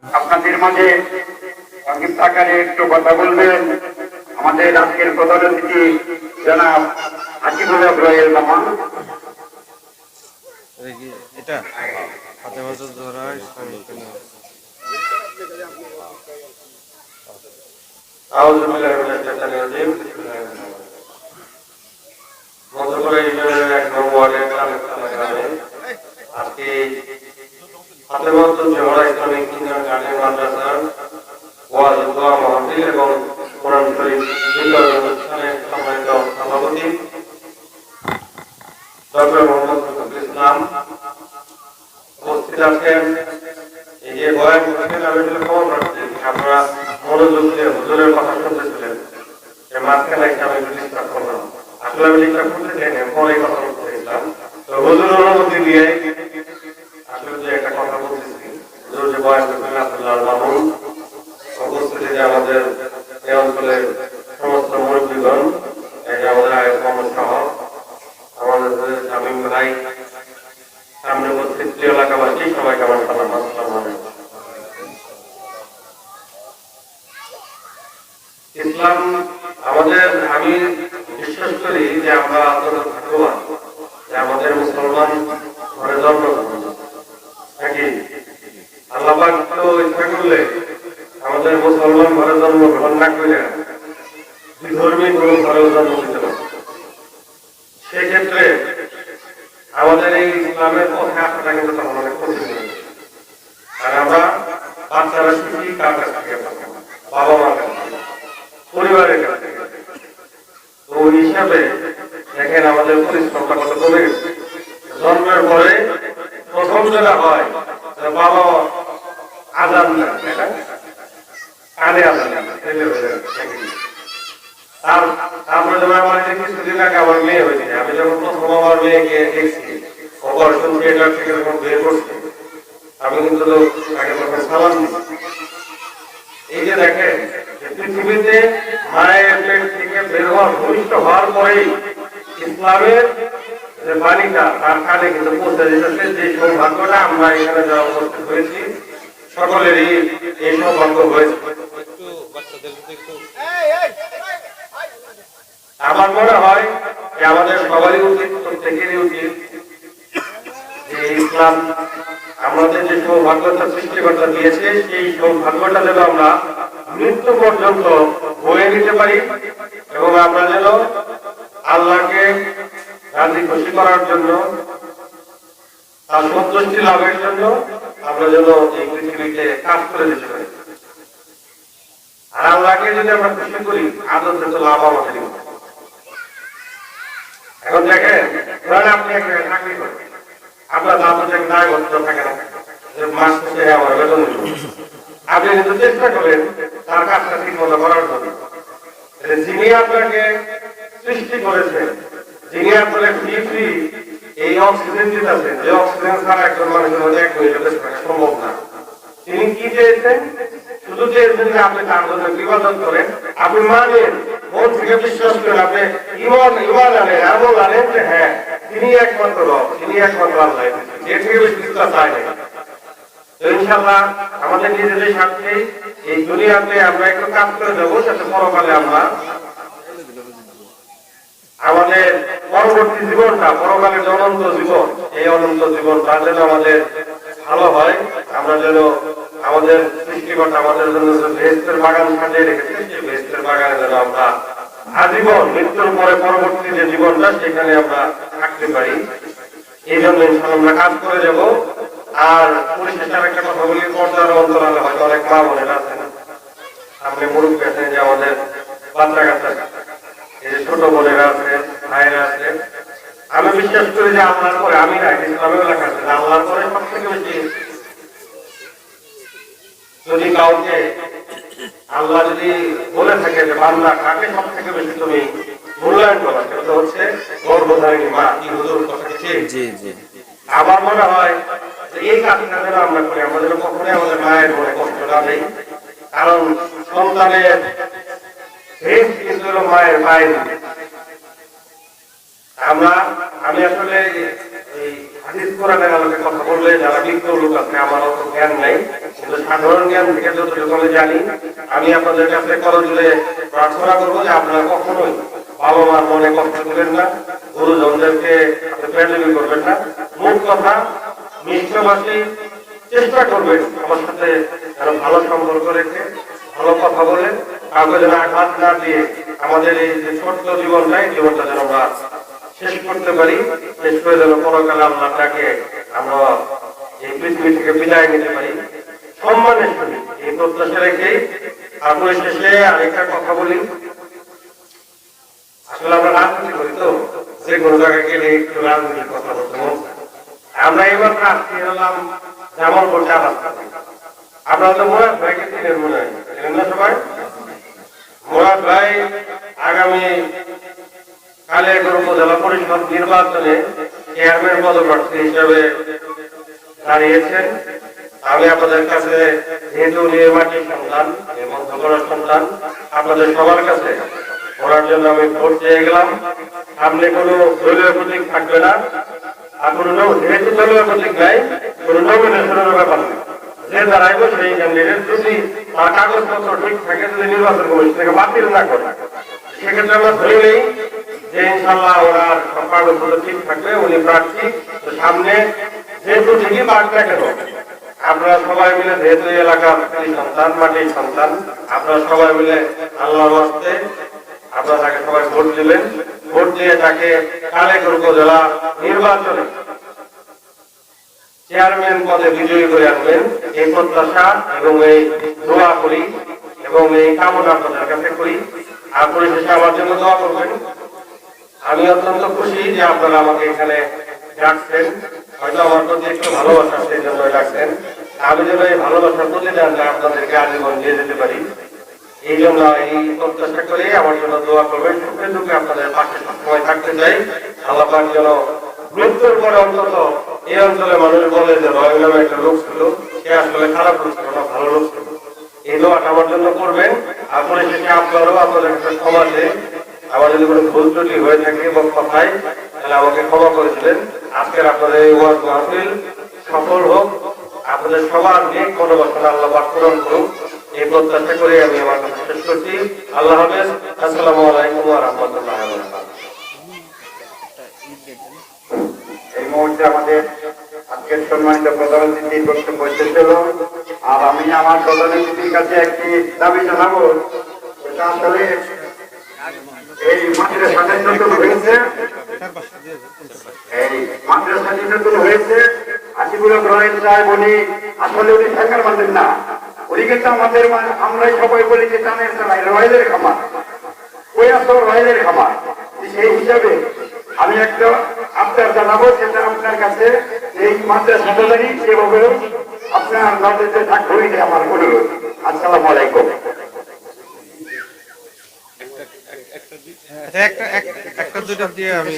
আপনাদের মাঝে সংক্ষিপ্ত আকারে একটু কথা বলবেন আমাদের আজকের প্রধান অতিথি জনাব হাকিমুল হক রয়েল মামা। এটা হাতে মাত্র ধরায় আজকে ফাতেমাতুল জোহরা ইসলামিক কিন্ডার গার্ডেন মাদ্রাসার ওয়াজ দোয়া মাহফিল এবং কোরআন শরীফ বিতরণ অনুষ্ঠানের সম্মানিত সভাপতি ডক্টর মোহাম্মদ রফিকুল ইসলাম উপস্থিত আছেন। এই যে বয়ান করেছেন আমি আসলে খবর পাচ্ছি আপনারা মনোযোগ দিয়ে হুজুরের কথা শুনতেছিলেন, এর মাঝখানে একটা আমি ডিস্টার্ব করলাম। আসলে আমি ডিস্টার্ব করতে চাই না, পরে কথা বলতে চাইছিলাম। তো হুজুর অনুমতি দিয়ে আসলে যে একটা কথা বলতেছি, হুজুর যে বয়ান করেছেন আব্দুল্লাহ মামুন, উপস্থিতি যে আমাদের এই অঞ্চলের সমস্ত মুরব্বীগণ, এই যে আমাদের আয়ের সহ আমাদের শামীম ভাই, সামনে উপস্থিত প্রিয় এলাকাবাসী, সবাইকে আমার সালাম। আসসালামু আলাইকুম। ইসলাম আমাদের, আমি বিশ্বাস করি যে আমরা অত্যন্ত ভাগ্যবান যে আমাদের মুসলমান ঘরে জন্মগ্রহণ নাকি আল্লাহ পাক তো ইচ্ছা করলে আমাদের মুসলমান ঘরে জন্মগ্রহণ না করে বিধর্মী কোন ঘরেও জন্ম দিতে পারে। সেক্ষেত্রে আমাদের এই ইসলামের পথে আসাটা কিন্তু তখন অনেক কঠিন হয়ে যায়। আর আমরা বাচ্চারা শিখি কার কাছ থেকে, বাবা মার কাছ থেকে, পরিবারের কাছ থেকে। তো ওই হিসাবে দেখেন আমাদের পরিশ্রমটা কত কমে গেছে। জন্মের পরে প্রথম যেটা হয় বাবা আজান দেয়, কানে আজান তারপরে যখন আমার কিছুদিন আগে আমার মেয়ে হয়েছে, আমি যখন প্রথম আমার মেয়েকে দেখছি অপারেশন থিয়েটার থেকে যখন বের করছি, আমি কিন্তু তাকে তখন সালাম দিচ্ছি। এই যে দেখেন পৃথিবীতে মায়ের পেট থেকে বের হওয়ার ভূমিষ্ঠ হওয়ার পরেই ইসলামের যে বাণীটা তার কানে কিন্তু পৌঁছে দিতেছে। যে সৌভাগ্যটা আমরা এখানে যাওয়া উপস্থিত হয়েছি সকলেরই এই সৌভাগ্য হয়েছে। আমার মনে হয় যে আমাদের সবারই উচিত, প্রত্যেকেরই উচিত যে ইসলাম আমাদের যে সৌভাগ্যটা সৃষ্টিকর্তা দিয়েছে সেই সৌভাগ্যটা যেন আমরা মৃত্যু পর্যন্ত বয়ে নিতে পারি এবং আমরা যেন আল্লাহকে রাজি খুশি করার জন্য, তার সন্তুষ্টি লাভের জন্য আমরা যেন এই পৃথিবীতে কাজ করে দিতে পারি। আর আল্লাহকে যদি আমরা খুশি করি আদতে তো লাভ আমাদের। এখন দেখেন আপনি একটা চাকরি করেন, আপনার দাদা দায়বদ্ধ থাকে না, মাস শেষে আমার বেতন দিল, আপনি কিন্তু চেষ্টা করেন তার কাজটা ঠিক মতো করার জন্য। যিনি আপনাকে সৃষ্টি করেছেন, যিনি আপনাকে ফ্রি এই অক্সিজেন দিতেছেন, যে অক্সিজেন ছাড়া একজন মানুষের মধ্যে 1 মিনিট বেঁচে থাকা সম্ভব না, তিনি কি চেয়েছেন? শুধু চেয়েছেন যে আপনি তার জন্য ইবাদত করেন, আপনি মানেন, মন থেকে বিশ্বাস করেন, আপনি ইমান আনেন, এমন আনেন যে হ্যাঁ তিনি একমাত্র রব, তিনি একমাত্র আল্লাহ, এর থেকে বেশি কিছু চাই না। তো ইনশাআল্লাহ আমাদের নিজেদের স্বার্থে এই দুনিয়াতে আমরা একটু কাজ করে দেবো, যাতে পরকালে আমরা আমাদের পরবর্তী জীবনটা, পরকালের যে অনন্ত জীবন, এই অনন্ত জীবনটা যেন আমাদের ভালো হয়। আমরা যেন আমাদের সৃষ্টিকর্তা আমাদের জন্য বেহেশতের বাগান সাজিয়ে রেখেছে, সেই বেহেশতের বাগানে যেন আমরা আজীবন, মৃত্যুর পরে পরবর্তী যে জীবনটা সেখানে আমরা থাকতে পারি। এই জন্য আমরা কাজ করে যাব। আর পরিশেষে একটা কথা বলি, পর্দার অন্তরালে হয়তো অনেক মা বোনেরা আছেন, আপনি মুরব্বী আছেন, যে আমাদের বাচ্চা কাচ্চা, এই যে ছোট বোনেরা আছে, ভাইয়েরা আছে, আমি বিশ্বাস করি যে আল্লাহর পরে, আমি না ইসলামেও লেখা আছে আল্লাহর পরে সব থেকে বেশি যদি কাউকে আল্লাহ যদি বলে থাকে যে বান্দা কাকে সব থেকে বেশি তুমি মূল্যায়ন করো, সেটা হচ্ছে গর্ভধারিণী মা। কি হুজুর কথা ঠিক? জি জি। আমার মনে হয় যে এই কাজটা যেন আমরা করি, আমরা যেন কখনোই আমাদের মায়ের মনে কষ্ট না দেই, কারণ সন্তানের কিন্তু হলো মায়ের মায়ের। আমি আসলে এই হাদিস কোরআনের আলোকে কথা বললে যারা বিজ্ঞ লোক আছে, আমার অত জ্ঞান নাই, কিন্তু সাধারণ জ্ঞান থেকে যতটুকু আমি জানি, আমি আপনাদের কাছে করজোড়ে প্রার্থনা করবো যে আপনারা কখনোই বাবা মার মনে কষ্ট দেবেন না, গুরুজনদেরকে বেয়াদবি করবেন না। মূল কথা, মিষ্টভাষী চেষ্টা করবেন আমার সাথে যেন ভালো সম্পর্ক রেখে ভালো কথা বলে কাউকে যেন আঘাত না দিয়ে আমাদের এই যে ছোট্ট জীবনটা, এই জীবনটা যেন আমরা শেষ করতে পারি, শেষ করে যেন পরকালে আল্লাহটাকে আমরা এই পৃথিবী থেকে বিদায় নিতে পারি সম্মানের সহিত, এই প্রত্যাশা রেখেই। আর পরিশেষে আরেকটা কথা বলি, আসলে আমরা রাজনীতি করি তো, যে কোনো জায়গায় গেলে একটু রাজনীতির কথা বলতে মন চায়। আমরা এবার প্রার্থী হলাম জামালপুর চা রাস্তা। আপনারা তো মুরাদ ভাইকে চিনেন, মনে হয় চিনেন না সবাই? মুরাদ ভাই আগামী কালিয়াকৈর উপজেলা পরিষদ নির্বাচনে চেয়ারম্যান পদপ্রার্থী হিসেবে দাঁড়িয়েছেন। আমি আপনাদের কাছে, যেহেতু উনি মাটির সন্তান, মধ্যকরার সন্তান, আপনাদের সবার কাছে ওনার জন্য আমি ভোট চেয়ে গেলাম। সামনে কোনো দলীয় প্রতীক থাকবে না, আর কোনো যেহেতু দলীয় প্রতীক নাই, কোনো নমিনেশনের ব্যাপার নেই। যে দাঁড়াইব সেই ক্যান্ডিডেট যদি তার কাগজপত্র ঠিক থাকে, যদি নির্বাচন কমিশন থেকে বাতিল না করে, সেক্ষেত্রে আমরা ধরে নেই যে ইনশাল্লাহ ওনার সব কাগজপত্র ঠিক থাকবে, উনি প্রার্থী। তো সামনে যেহেতু ঠিকই পাক না কেন, আপনারা সবাই মিলে, যেহেতু এলাকার সন্তান, মাটির সন্তান, আপনারা সবাই মিলে আল্লাহর ওয়াস্তে আপনারা তাকে সবাই ভোট দিবেন। ভোট দিয়ে তাকে কালিয়াকৈর উপজেলা নির্বাচনে চেয়ারম্যান পদে বিজয়ী করে আনবেন, এই প্রত্যাশা এবং এই দোয়া করি এবং এই কামনা আপনাদের কাছে করি। আর পরিশেষে আমার জন্য দোয়া করবেন। আমি অত্যন্ত খুশি যে আপনারা আমাকে এখানে ডাকছেন, হয়তো আমার প্রতি একটু ভালোবাসা, সেই জন্য ডাকছেন। আমি যেন এই ভালোবাসার প্রতিদানটা আপনাদেরকে আজীবন দিয়ে যেতে পারি, এই জন্য এই প্রত্যাশা করে আমার জন্য দোয়া করবেন। সুখে দুঃখে আপনাদের পাশে সবসময় থাকতে চাই। আল্লাহ পাক যেন মৃত্যুর পরে অন্তত এই অঞ্চলে মানুষ বলে যে রয় নামে একটা লোক ছিল, সে আসলে খারাপ লোক ছিল না, ভালো লোক ছিল। এই দোয়াটা আমার জন্য করবেন। আর পরিশেষে আপনারাও আপনাদের একটা সমাজে আমার যদি কোনো ভুল ত্রুটি হয়ে থাকে এবং কথায়, তাহলে আমাকে ক্ষমা করে দিবেন। আজকের আপনাদের এই ওয়াজ মাহফিল সফল হোক, আপনাদের সবার নেক মনোবাসনা আল্লাহ পাক পূরণ করুন, এই প্রত্যাশা করে আমি আমার কথা শেষ করছি। আল্লাহ হাফেজ। আসসালামু আলাইকুম ওয়া রাহমাতুল্লাহি ওয়া বারাকাতুহু। এই মুহূর্তে আমাদের আজকের সম্মানিত প্রধান অতিথির বক্তব্য শেষ হলো। আর আমি আমার প্রধান অতিথির কাছে একটি দাবি জানাবো, সেটা আসলে এই মাদ্রাসাটি নতুন হয়েছে, এই মাদ্রাসাটি নতুন হয়েছে। আসিফুল হক রয়েল সাহেব উনি আসলে উনি সরকার মানেন না, উনি কিন্তু আমাদের আমরাই সবাই বলি যে টানের চালাই রয়েলের খামার, ওই আসল রয়েলের খামার। সেই হিসাবে আমি একটা আবদার জানাবো, সেটা আপনার কাছে এই মাদ্রাসাটা জানি সেভাবে আপনার নজরে থাকবে, আমার অনুরোধ। আসসালামু আলাইকুম। একটা দুটো দিয়ে আমি